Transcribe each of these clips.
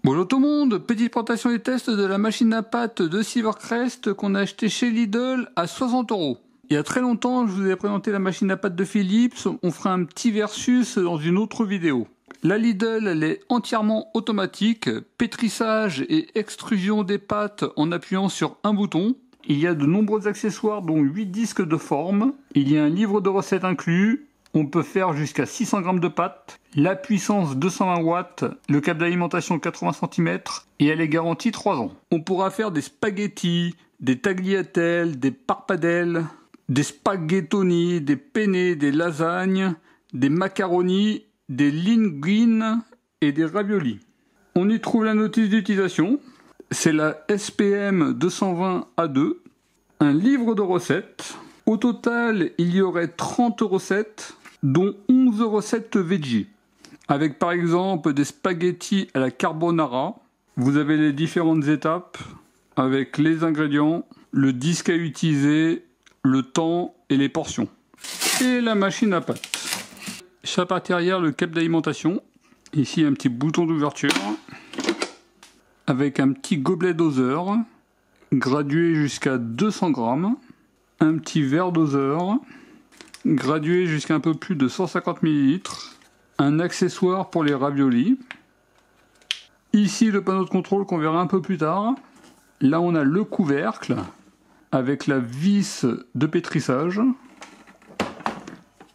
Bonjour tout le monde, petite présentation et test de la machine à pâte de Silvercrest qu'on a acheté chez Lidl à 60 €. Il y a très longtemps, je vous ai présenté la machine à pâte de Philips, on fera un petit versus dans une autre vidéo. La Lidl, elle est entièrement automatique, pétrissage et extrusion des pâtes en appuyant sur un bouton. Il y a de nombreux accessoires dont 8 disques de forme, il y a un livre de recettes inclus. On peut faire jusqu'à 600 g de pâte, la puissance 220 watts, le câble d'alimentation 80 cm et elle est garantie 3 ans. On pourra faire des spaghettis, des tagliatelles, des parpadelles, des spaghettoni, des penne, des lasagnes, des macaronis, des linguines et des raviolis. On y trouve la notice d'utilisation, c'est la SPM 220 A2, un livre de recettes. Au total, il y aurait 30 recettes, dont 11 recettes veggie, avec par exemple des spaghettis à la carbonara. Vous avez les différentes étapes avec les ingrédients, le disque à utiliser, le temps et les portions. Et la machine à pâte. Chape arrière, le câble d'alimentation. Ici un petit bouton d'ouverture avec un petit gobelet doseur gradué jusqu'à 200 g, un petit verre doseur gradué jusqu'à un peu plus de 150 ml, un accessoire pour les raviolis. Ici le panneau de contrôle qu'on verra un peu plus tard. Là on a le couvercle avec la vis de pétrissage.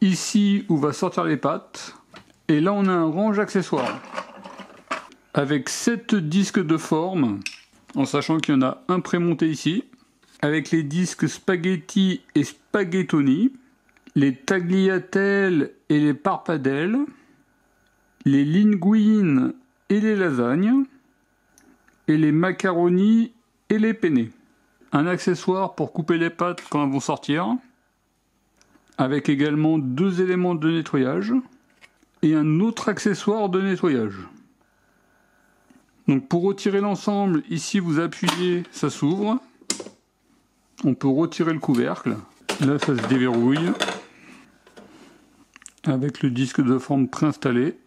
Ici où va sortir les pâtes. Et là on a un range accessoires avec 7 disques de forme, en sachant qu'il y en a un prémonté ici, avec les disques spaghetti et spaghettoni, les tagliatelles et les parpadelles, les linguines et les lasagnes, et les macaronis et les penne. Un accessoire pour couper les pâtes quand elles vont sortir, avec également 2 éléments de nettoyage, et un autre accessoire de nettoyage. Donc pour retirer l'ensemble, ici vous appuyez, ça s'ouvre. On peut retirer le couvercle. Là ça se déverrouille. Avec le disque de forme préinstallé.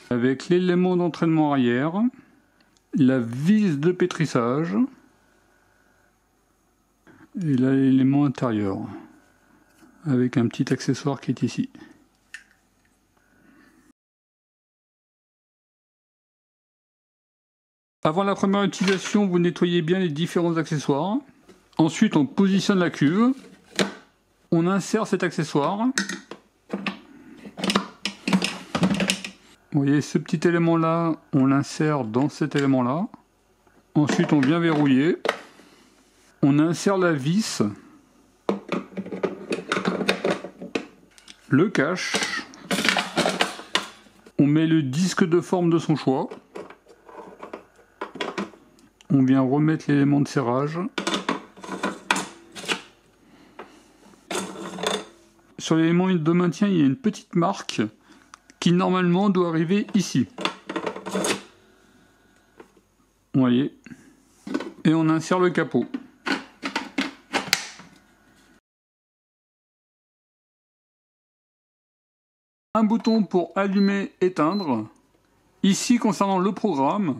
Avec l'élément d'entraînement arrière, la vis de pétrissage, et là l'élément intérieur, avec un petit accessoire qui est ici. Avant la première utilisation, vous nettoyez bien les différents accessoires. Ensuite, on positionne la cuve. On insère cet accessoire. Vous voyez ce petit élément-là, on l'insère dans cet élément-là. Ensuite, on vient verrouiller. On insère la vis. Le cache. On met le disque de forme de son choix. On vient remettre l'élément de serrage. Sur l'élément de maintien, il y a une petite marque qui normalement doit arriver ici. Vous voyez. Et on insère le capot. Un bouton pour allumer, éteindre. Ici, concernant le programme,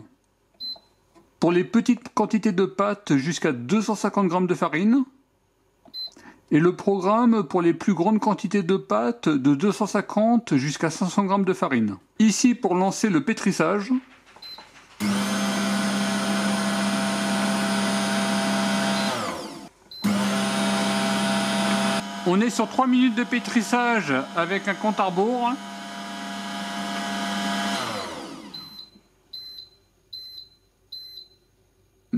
pour les petites quantités de pâtes jusqu'à 250 g de farine. Et le programme pour les plus grandes quantités de pâtes de 250 jusqu'à 500 g de farine. Ici pour lancer le pétrissage. On est sur 3 minutes de pétrissage avec un compte à rebours.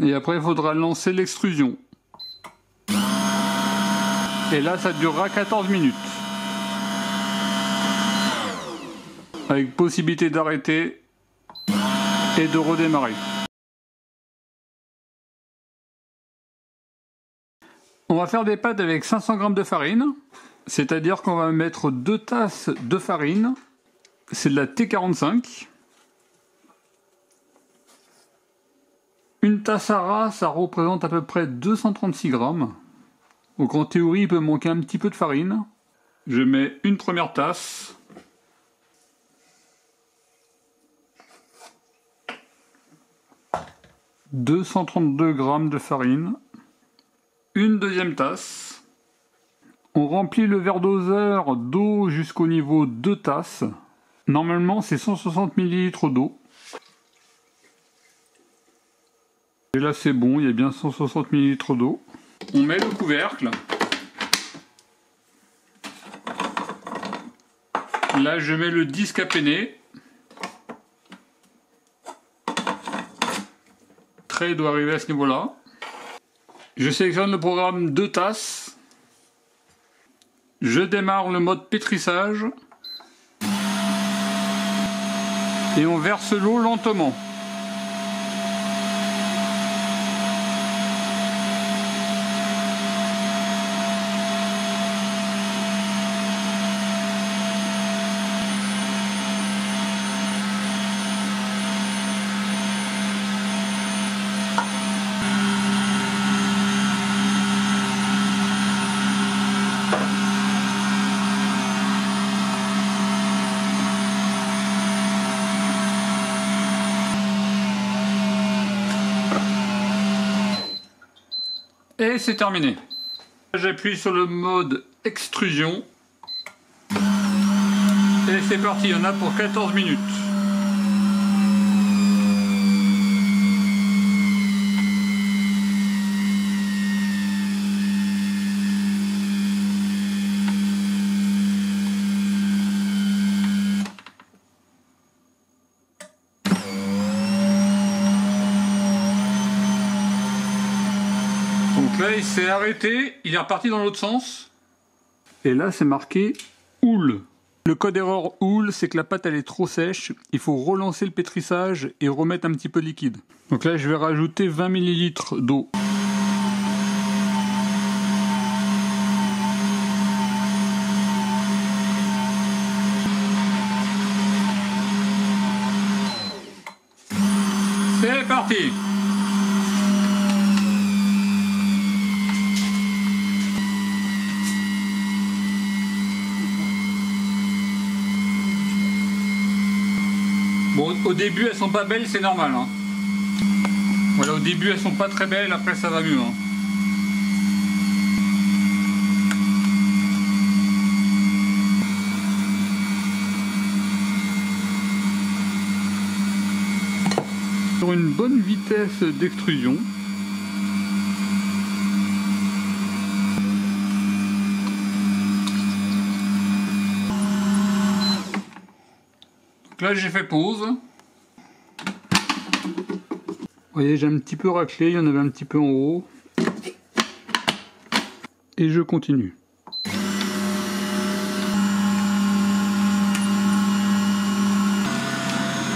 Et après, il faudra lancer l'extrusion. Et là, ça durera 14 minutes. Avec possibilité d'arrêter et de redémarrer. On va faire des pâtes avec 500 g de farine. C'est-à-dire qu'on va mettre 2 tasses de farine. C'est de la T45. Une tasse à ras, ça représente à peu près 236 grammes. Donc en théorie, il peut manquer un petit peu de farine. Je mets une première tasse. « 232 g de farine. Une deuxième tasse. On remplit le verre doseur d'eau jusqu'au niveau 2 tasses. Normalement, c'est 160 ml d'eau. Et là, c'est bon, il y a bien 160 ml d'eau. On met le couvercle. Là, je mets le disque à peiner. Le trait doit arriver à ce niveau-là. Je sélectionne le programme 2 tasses. Je démarre le mode pétrissage. Et on verse l'eau lentement. Et c'est terminé. J'appuie sur le mode extrusion. Et c'est parti, il y en a pour 14 minutes. Donc là, il s'est arrêté, il est reparti dans l'autre sens. Et là, c'est marqué houle. Le code erreur houle, c'est que la pâte elle est trop sèche. Il faut relancer le pétrissage et remettre un petit peu de liquide. Donc là, je vais rajouter 20 ml d'eau. C'est parti! Bon, au début elles sont pas belles, c'est normal. Hein. Voilà, au début elles sont pas très belles, après ça va mieux. Hein. Sur une bonne vitesse d'extrusion. Là j'ai fait pause. Vous voyez, j'ai un petit peu raclé, il y en avait un petit peu en haut. Et je continue.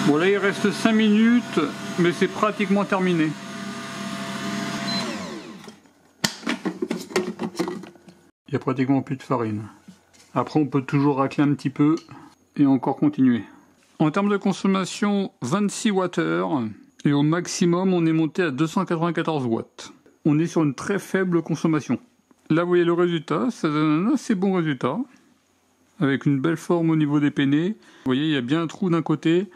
Bon là il reste 5 minutes, mais c'est pratiquement terminé. Il n'y a pratiquement plus de farine. Après on peut toujours racler un petit peu et encore continuer. En termes de consommation, 26 Wh et au maximum on est monté à 294 watts. On est sur une très faible consommation. Là vous voyez le résultat, ça donne un assez bon résultat. Avec une belle forme au niveau des peinés. Vous voyez il y a bien un trou d'un côté,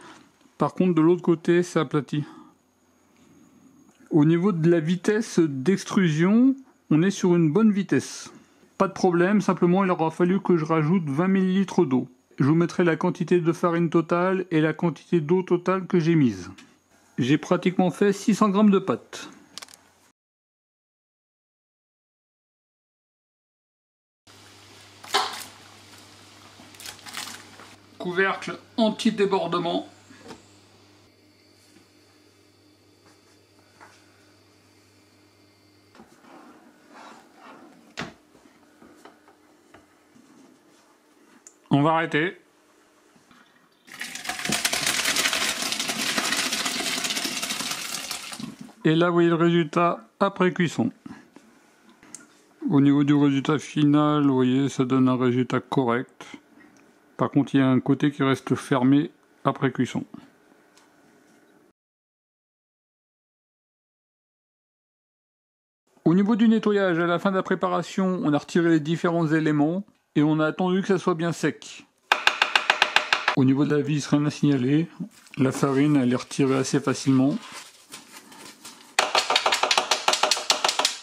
par contre de l'autre côté c'est aplati. Au niveau de la vitesse d'extrusion, on est sur une bonne vitesse. Pas de problème, simplement il aura fallu que je rajoute 20 ml d'eau. Je vous mettrai la quantité de farine totale et la quantité d'eau totale que j'ai mise. J'ai pratiquement fait 600 g de pâte. Couvercle anti-débordement. On va arrêter. Et là, vous voyez le résultat après cuisson. Au niveau du résultat final, vous voyez, ça donne un résultat correct. Par contre, il y a un côté qui reste fermé après cuisson. Au Au niveau du nettoyage, à la fin de la préparation, on a retiré les différents éléments et on a attendu que ça soit bien sec. Au niveau de la vis, rien à signaler. La farine, elle est retirée assez facilement.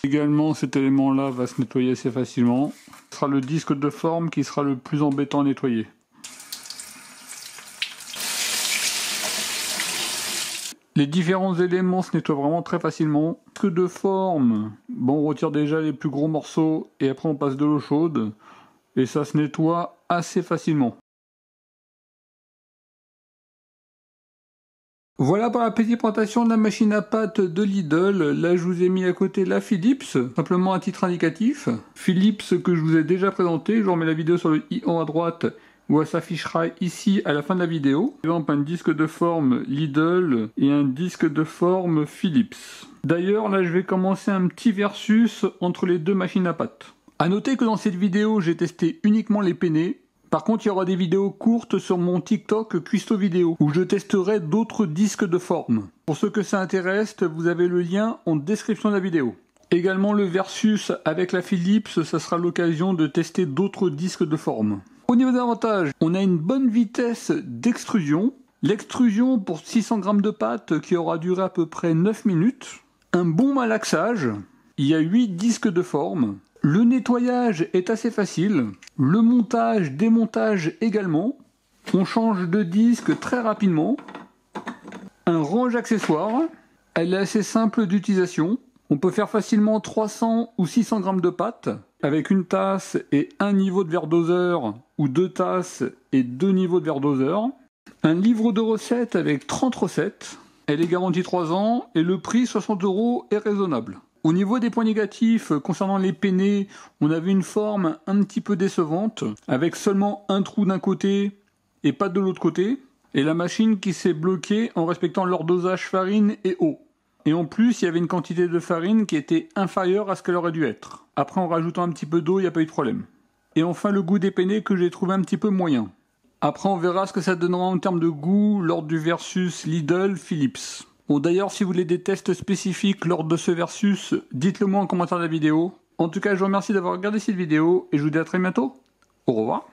Également, cet élément-là va se nettoyer assez facilement. Ce sera le disque de forme qui sera le plus embêtant à nettoyer. Les différents éléments se nettoient vraiment très facilement. Le disque de forme, bon, on retire déjà les plus gros morceaux et après on passe de l'eau chaude. Et ça se nettoie assez facilement. Voilà pour la petite présentation de la machine à pâte de Lidl. Là, je vous ai mis à côté la Philips, simplement à titre indicatif. Philips que je vous ai déjà présenté. Je vous remets la vidéo sur le i en à droite, où elle s'affichera ici à la fin de la vidéo. Par exemple, un disque de forme Lidl et un disque de forme Philips. D'ailleurs, là, je vais commencer un petit versus entre les deux machines à pâte. A noter que dans cette vidéo, j'ai testé uniquement les penne. Par contre, il y aura des vidéos courtes sur mon TikTok Cuisto Vidéo, où je testerai d'autres disques de forme. Pour ceux que ça intéresse, vous avez le lien en description de la vidéo. Également le versus avec la Philips, ça sera l'occasion de tester d'autres disques de forme. Au niveau des avantages, on a une bonne vitesse d'extrusion. L'extrusion pour 600 g de pâte qui aura duré à peu près 9 minutes. Un bon malaxage. Il y a 8 disques de forme. Le nettoyage est assez facile, le montage, démontage également. On change de disque très rapidement. Un range accessoire, elle est assez simple d'utilisation. On peut faire facilement 300 ou 600 g de pâte avec une tasse et un niveau de verre doseur ou 2 tasses et 2 niveaux de verre doseur. Un livre de recettes avec 30 recettes. Elle est garantie 3 ans et le prix 60 € est raisonnable. Au niveau des points négatifs, concernant les penne, on avait une forme un petit peu décevante, avec seulement un trou d'un côté et pas de l'autre côté, et la machine qui s'est bloquée en respectant leur dosage farine et eau. Et en plus, il y avait une quantité de farine qui était inférieure à ce qu'elle aurait dû être. Après, en rajoutant un petit peu d'eau, il n'y a pas eu de problème. Et enfin, le goût des penne que j'ai trouvé un petit peu moyen. Après, on verra ce que ça donnera en termes de goût lors du versus Lidl-Philips. Bon, d'ailleurs, si vous voulez des tests spécifiques lors de ce versus, dites-le moi en commentaire de la vidéo. En tout cas, je vous remercie d'avoir regardé cette vidéo et je vous dis à très bientôt. Au revoir.